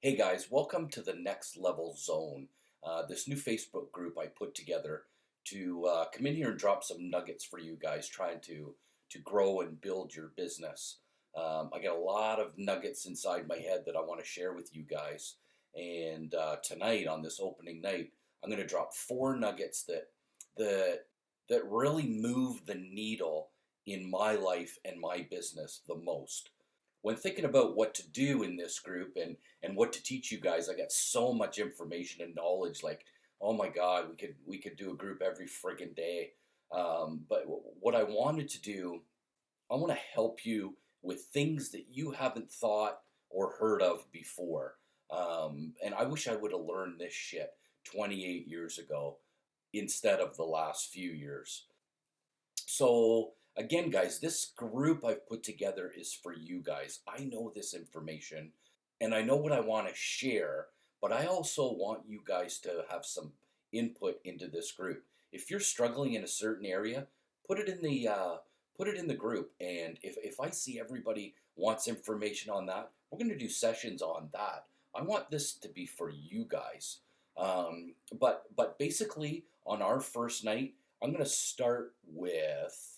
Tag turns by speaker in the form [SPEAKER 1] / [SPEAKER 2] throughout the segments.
[SPEAKER 1] Hey guys, welcome to the Next Level Zone. This new Facebook group I put together to come in here and drop some nuggets for you guys trying to grow and build your business. I got a lot of nuggets inside my head that I want to share with you guys. And tonight, on this opening night, I'm going to drop four nuggets that that really move the needle in my life and my business the most. When thinking about what to do in this group and what to teach you guys, I got so much information and knowledge. Like, oh my God, we could do a group every friggin' day. But what I wanted to do, I want to help you with things that you haven't thought or heard of before. And I wish I would have learned this shit 28 years ago instead of the last few years. So again, guys, this group I've put together is for you guys. I know this information and I know what I want to share, but I also want you guys to have some input into this group. If you're struggling in a certain area, put it in the group. And if I see everybody wants information on that, we're going to do sessions on that. I want this to be for you guys. But basically, on our first night, I'm going to start with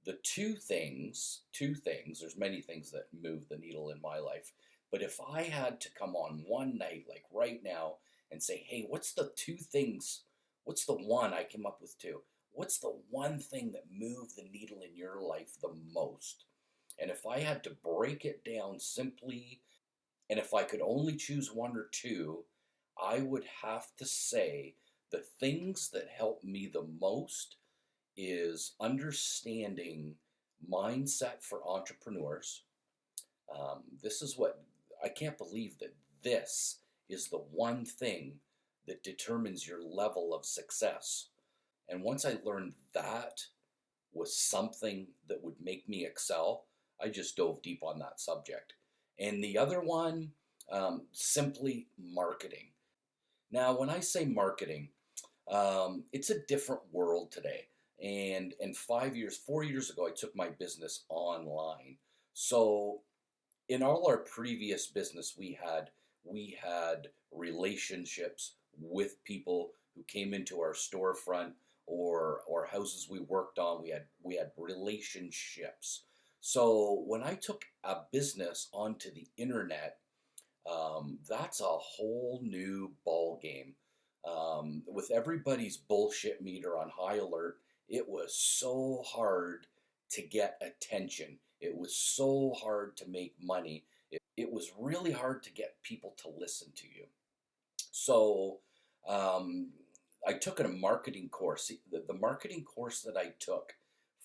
[SPEAKER 1] the two things. There's many things that move the needle in my life. But if I had to come on one night, like right now, and say, hey, what's the two things? What's the one I came up with two? What's the one thing that moved the needle in your life the most? And if I had to break it down simply, and if I could only choose one or two, I would have to say the things that help me the most is understanding mindset for entrepreneurs. This is what I can't believe that this is the one thing that determines your level of success. And once I learned that was something that would make me excel, I just dove deep on that subject. And the other one, simply marketing. Now, when I say marketing, it's a different world today. And 5 years, 4 years ago, I took my business online. So in all our previous business, we had relationships with people who came into our storefront or houses we worked on. We had relationships. So when I took a business onto the internet, that's a whole new ball game. With everybody's bullshit meter on high alert, it was so hard to get attention. It was so hard to make money. It was really hard to get people to listen to you. So um, I took a marketing course. The marketing course that I took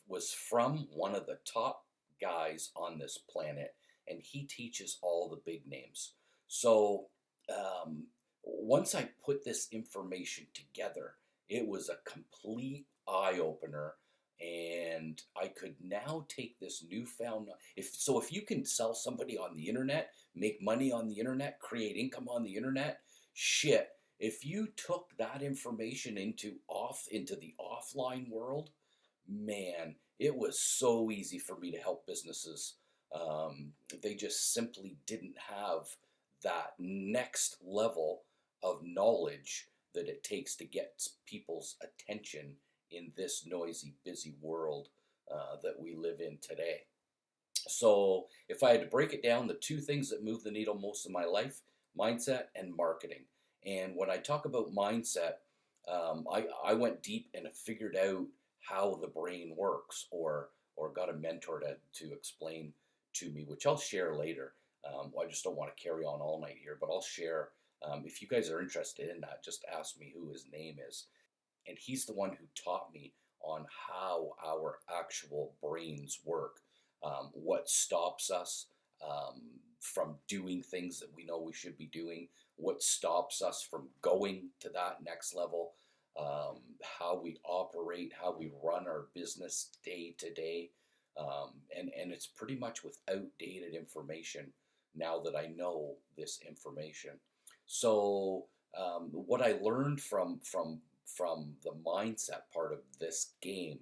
[SPEAKER 1] was from one of the top guys on this planet, and he teaches all the big names. So um, once I put this information together, it was a complete eye opener. And I could now take this newfound if you can sell somebody on the internet, make money on the internet, create income on the internet, shit. If you took that information into the offline world, man, it was so easy for me to help businesses. They just simply didn't have that next level of knowledge that it takes to get people's attention in this noisy, busy world that we live in today. So, if I had to break it down, the two things that move the needle most in my life: mindset and marketing. And when I talk about mindset, I went deep and figured out how the brain works, or got a mentor to explain to me, which I'll share later. I just don't want to carry on all night here, but I'll share. If you guys are interested in that, just ask me who his name is. And he's the one who taught me on how our actual brains work, what stops us from doing things that we know we should be doing, what stops us from going to that next level, how we operate, how we run our business day to day. And it's pretty much with outdated information now that I know this information. So what I learned from the mindset part of this game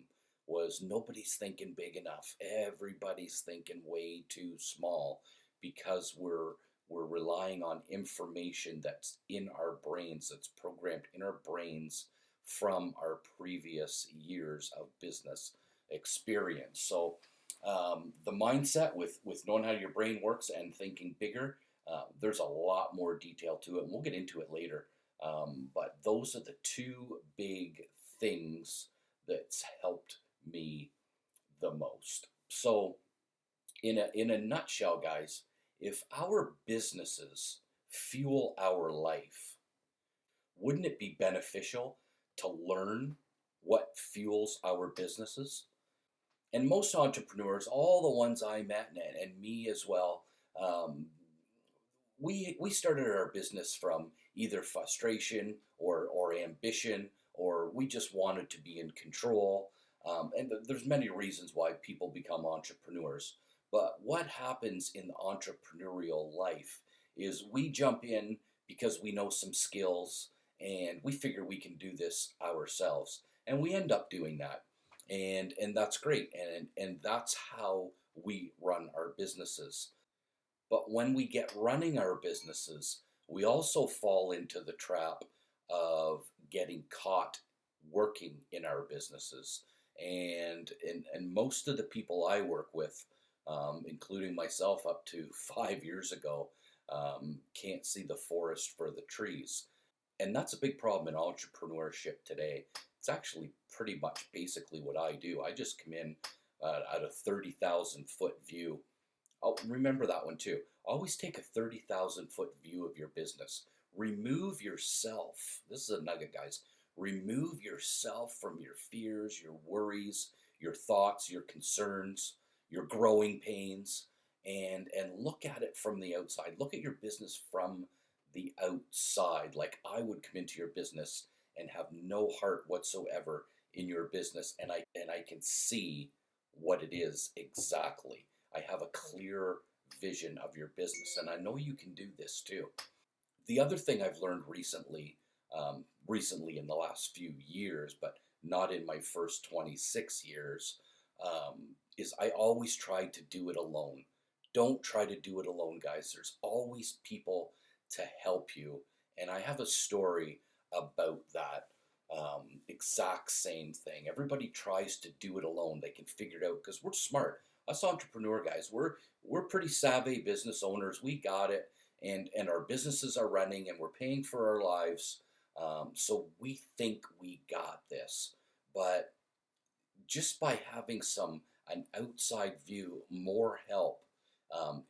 [SPEAKER 1] was nobody's thinking big enough. Everybody's thinking way too small because we're relying on information that's in our brains, that's programmed in our brains from our previous years of business experience. So the mindset with knowing how your brain works and thinking bigger, there's a lot more detail to it, and we'll get into it later. But those are the two big things that's helped me the most. So, in a nutshell, guys, if our businesses fuel our life, wouldn't it be beneficial to learn what fuels our businesses? And most entrepreneurs, all the ones I met and me as well, um, we started our business from either frustration or ambition, or we just wanted to be in control. There's many reasons why people become entrepreneurs. But what happens in the entrepreneurial life is we jump in because we know some skills and we figure we can do this ourselves. And we end up doing that. And that's great. And that's how we run our businesses. But when we get running our businesses, we also fall into the trap of getting caught working in our businesses. And most of the people I work with, including myself up to 5 years ago, can't see the forest for the trees. And that's a big problem in entrepreneurship today. It's actually pretty much basically what I do. I just come in at a 30,000 foot view. Oh, remember that one too. Always take a 30,000 foot view of your business. Remove yourself. This is a nugget, guys. Remove yourself from your fears, your worries, your thoughts, your concerns, your growing pains, and look at it from the outside. Look at your business from the outside. Like I would come into your business and have no heart whatsoever in your business, and I can see what it is exactly. I have a clear vision of your business, and I know you can do this too. The other thing I've learned recently in the last few years, but not in my first 26 years, is I always try to do it alone. Don't try to do it alone, guys. There's always people to help you. And I have a story about that exact same thing. Everybody tries to do it alone. They can figure it out because we're smart. Us entrepreneur guys, we're pretty savvy business owners. We got it, and our businesses are running, and we're paying for our lives. So we think we got this, but just by having an outside view, more help,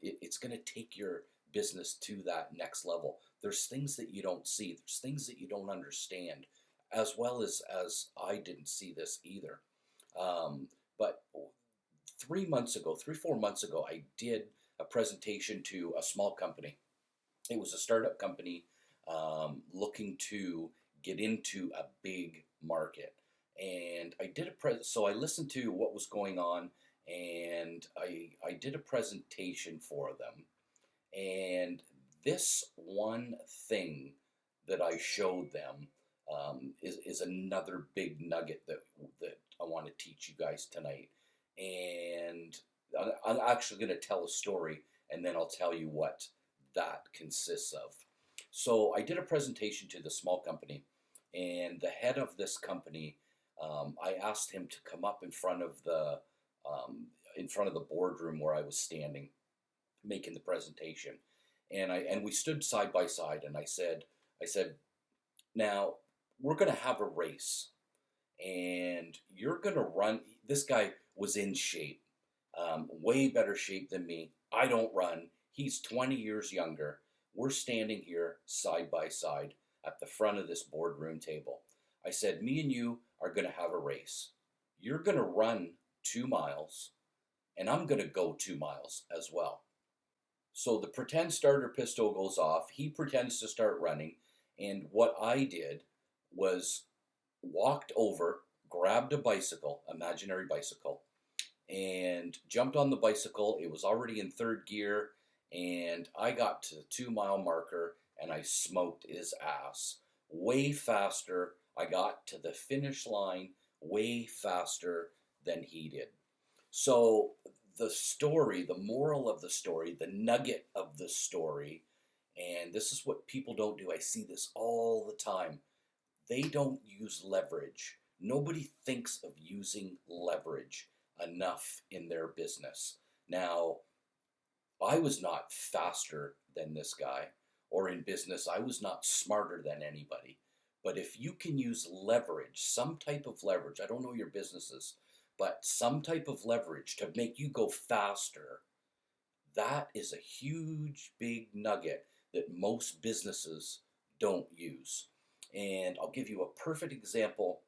[SPEAKER 1] it's going to take your business to that next level. There's things that you don't see. There's things that you don't understand, as well as I didn't see this either. But 3 months ago, 4 months ago, I did a presentation to a small company. It was a startup company looking to get into a big market. And I did so I listened to what was going on, and I did a presentation for them. And this one thing that I showed them is another big nugget that I want to teach you guys tonight. And I'm actually going to tell a story, and then I'll tell you what that consists of. So I did a presentation to the small company, and the head of this company, I asked him to come up in front of the boardroom where I was standing, making the presentation, and we stood side by side, and I said, now we're going to have a race, and you're going to run. This guy was in shape, way better shape than me. I don't run. He's 20 years younger. We're standing here side by side at the front of this boardroom table. I said, me and you are going to have a race. You're going to run 2 miles, and I'm going to go 2 miles as well. So the pretend starter pistol goes off. He pretends to start running. And what I did was walked over, grabbed a bicycle, imaginary bicycle, and jumped on the bicycle. It was already in third gear. And I got to the 2 mile marker, and I smoked his ass way faster. I got to the finish line way faster than he did. So the story, the moral of the story, the nugget of the story, and this is what people don't do. I see this all the time. They don't use leverage. Nobody thinks of using leverage enough in their business. Now, I was not faster than this guy, or in business, I was not smarter than anybody. But if you can use leverage, some type of leverage, I don't know your businesses, but some type of leverage to make you go faster, that is a huge, big nugget that most businesses don't use. And I'll give you a perfect example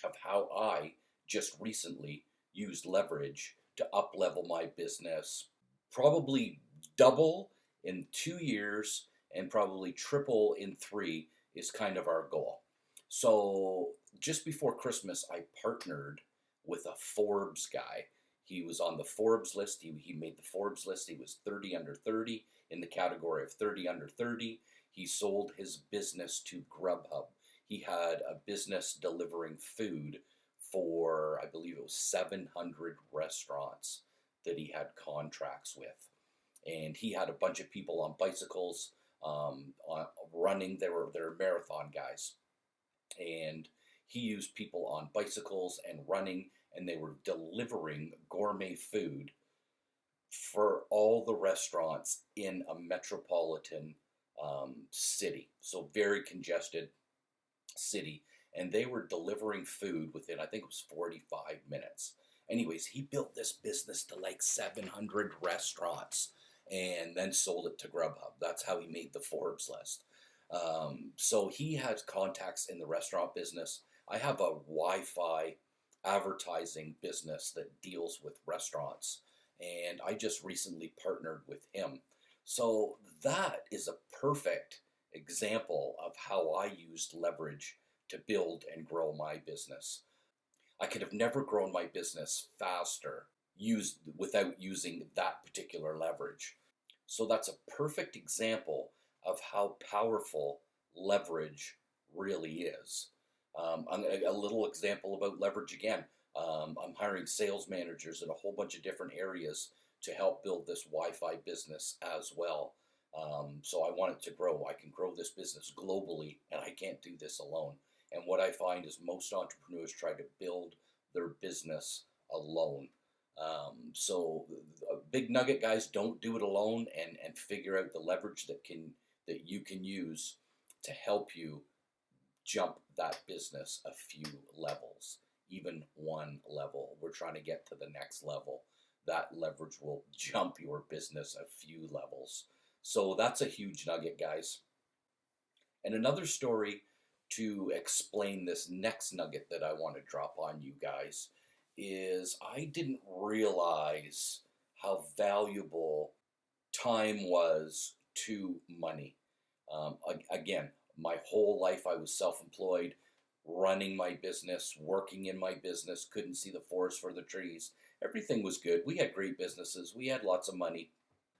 [SPEAKER 1] of how I just recently used leverage to up level my business, probably double in 2 years and probably triple in three is kind of our goal. So just before Christmas, I partnered with a Forbes guy. He was on the Forbes list. He made the Forbes list. He was 30 under 30 in the category of 30 under 30. He sold his business to Grubhub. He had a business delivering food for, I believe it was 700 restaurants that he had contracts with. And he had a bunch of people on bicycles, running. They're marathon guys. And he used people on bicycles and running, and they were delivering gourmet food for all the restaurants in a metropolitan city. So very congested city. And they were delivering food within, I think it was 45 minutes. Anyways, he built this business to like 700 restaurants and then sold it to Grubhub. That's how he made the Forbes list. So he has contacts in the restaurant business. I have a Wi-Fi advertising business that deals with restaurants, and I just recently partnered with him. So that is a perfect example of how I used leverage to build and grow my business. I could have never grown my business faster without using that particular leverage. So that's a perfect example of how powerful leverage really is. A little example about leverage again. I'm hiring sales managers in a whole bunch of different areas to help build this Wi-Fi business as well. So I want it to grow. I can grow this business globally, and I can't do this alone. And what I find is most entrepreneurs try to build their business alone. So big nugget, guys, don't do it alone, and figure out the leverage that you can use to help you jump that business a few levels, even one level. We're trying to get to the next level. That leverage will jump your business a few levels. So that's a huge nugget, guys. And another story to explain this next nugget that I want to drop on you guys is I didn't realize how valuable time was to money. Again, my whole life I was self-employed, running my business, working in my business, couldn't see the forest for the trees. Everything was good. We had great businesses. We had lots of money.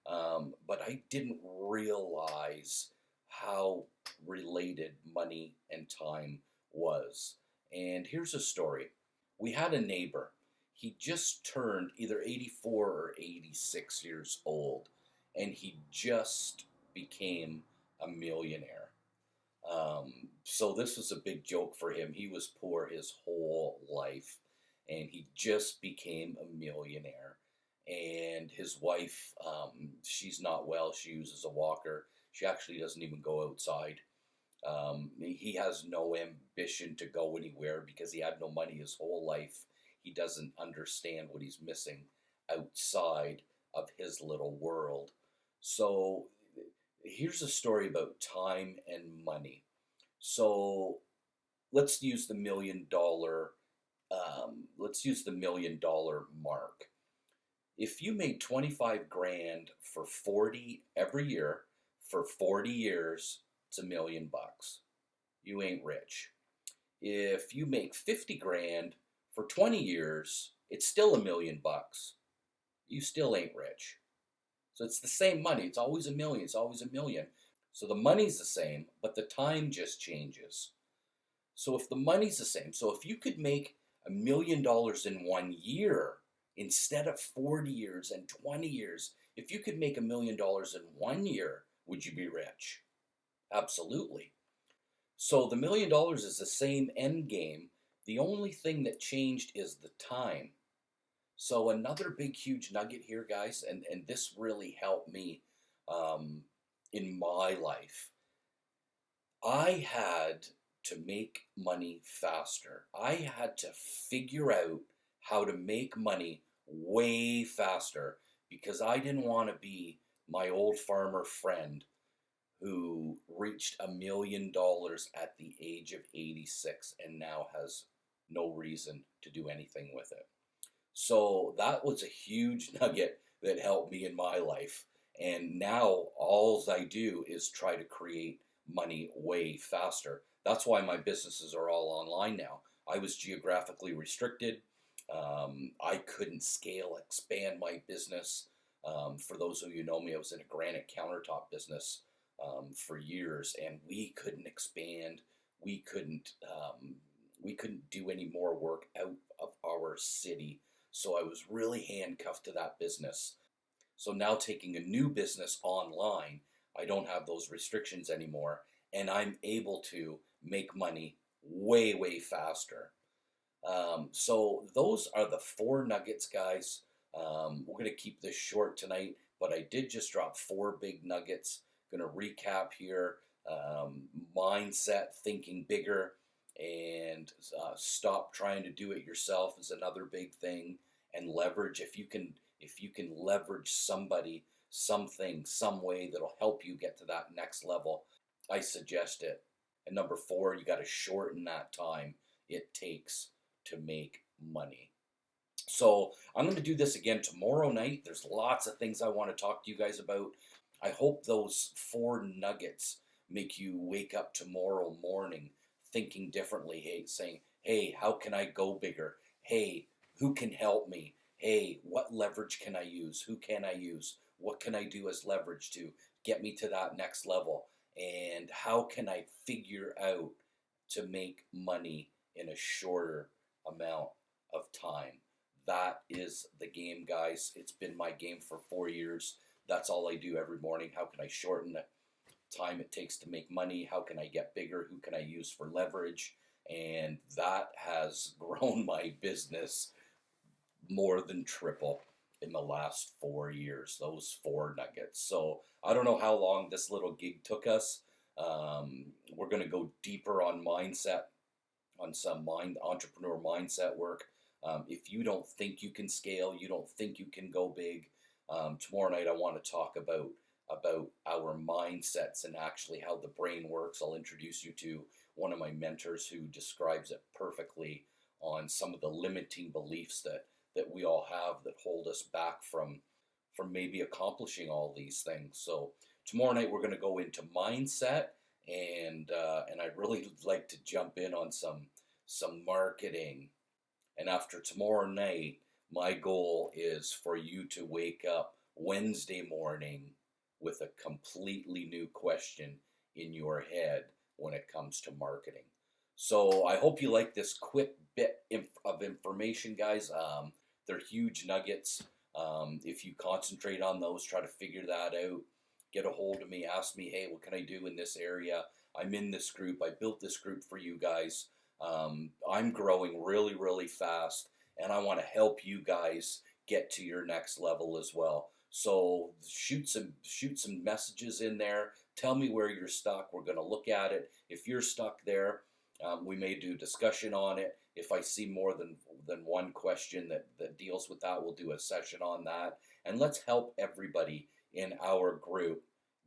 [SPEAKER 1] But I didn't realize how related money and time was. And here's a story. We had a neighbor. He just turned either 84 or 86 years old, and he just became a millionaire. So this was a big joke for him. He was poor his whole life, and he just became a millionaire. And his wife, she's not well. She uses a walker. She actually doesn't even go outside. He has no ambition to go anywhere because he had no money his whole life. He doesn't understand what he's missing outside of his little world. So here's a story about time and money. So let's use the $1 million mark. If you made 25 grand for 40 every year for 40 years, it's $1 million. You ain't rich. If you make 50 grand for 20 years, it's still $1 million. You still ain't rich. So it's the same money. It's always $1 million. It's always $1 million. So the money's the same, but the time just changes. So if the money's the same, so if you could make $1 million in 1 year, instead of 40 years and 20 years. If you could make $1 million in 1 year, would you be rich? Absolutely. So the $1 million is the same end game. The only thing that changed is the time. So another big, huge nugget here, guys, and this really helped me um, in my life. I had to make money faster. I had to figure out how to make money way faster because I didn't want to be my old farmer friend who reached $1 million at the age of 86 and now has no reason to do anything with it. So that was a huge nugget that helped me in my life. And now all I do is try to create money way faster. That's why my businesses are all online now. I was geographically restricted. I couldn't scale, expand my business. For those of you who know me, I was in a granite countertop business for years, and we couldn't expand. We couldn't. We couldn't do any more work out of our city. So I was really handcuffed to that business. So now taking a new business online, I don't have those restrictions anymore, and I'm able to make money way, way faster. So those are the four nuggets, guys. We're going to keep this short tonight, but I did just drop four big nuggets. Going to recap here. Mindset, thinking bigger, and stop trying to do it yourself is another big thing. And leverage, if you can leverage somebody, something, some way that'll help you get to that next level, I suggest it. And number four, you got to shorten that time it takes to make money. So I'm going to do this again tomorrow night. There's lots of things I want to talk to you guys about. I hope those four nuggets make you wake up tomorrow morning thinking differently. Hey, saying, hey, how can I go bigger? Hey, who can help me? Hey, what leverage can I use? Who can I use? What can I do as leverage to get me to that next level? And how can I figure out to make money in a shorter amount of time? That is the game, guys. It's been my game for 4 years. That's all I do every morning. How can I shorten the time it takes to make money? How can I get bigger? Who can I use for leverage? And that has grown my business more than triple in the last 4 years, those four nuggets. So I don't know how long this little gig took us. We're going to go deeper on mindset, on some entrepreneur mindset work. If you don't think you can scale, you don't think you can go big, tomorrow night I want to talk about our mindsets and actually how the brain works. I'll introduce you to one of my mentors who describes it perfectly on some of the limiting beliefs that we all have that hold us back from maybe accomplishing all these things. So tomorrow night we're going to go into mindset, and I'd really like to jump in on some marketing. And after tomorrow night, my goal is for you to wake up Wednesday morning with a completely new question in your head when it comes to marketing. So I hope you like this quick bit of information, guys. They're huge nuggets. If you concentrate on those, try to figure that out, get a hold of me, ask me, hey, what can I do in this area? I'm in this group. I built this group for you guys. I'm growing really, really fast, and I want to help you guys get to your next level as well. So shoot some messages in there. Tell me where you're stuck. We're going to look at it. If you're stuck there, we may do discussion on it. If I see more than one question that deals with that, we'll do a session on that. And let's help everybody in our group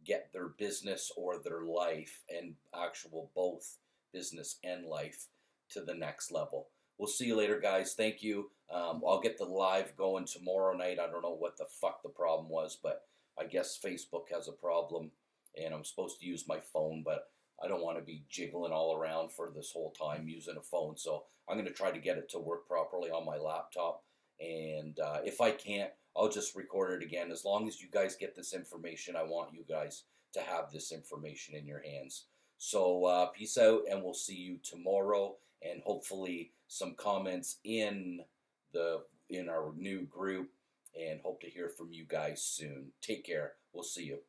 [SPEAKER 1] get their business or their life, and actual both business and life, to the next level. We'll see you later, guys. Thank you. I'll get the live going tomorrow night. I don't know what the fuck the problem was, but I guess Facebook has a problem, and I'm supposed to use my phone, but I don't want to be jiggling all around for this whole time using a phone. So I'm going to try to get it to work properly on my laptop. And if I can't, I'll just record it again. As long as you guys get this information, I want you guys to have this information in your hands. So peace out, and we'll see you tomorrow. And hopefully some comments in the in our new group, and hope to hear from you guys soon. Take care. We'll see you.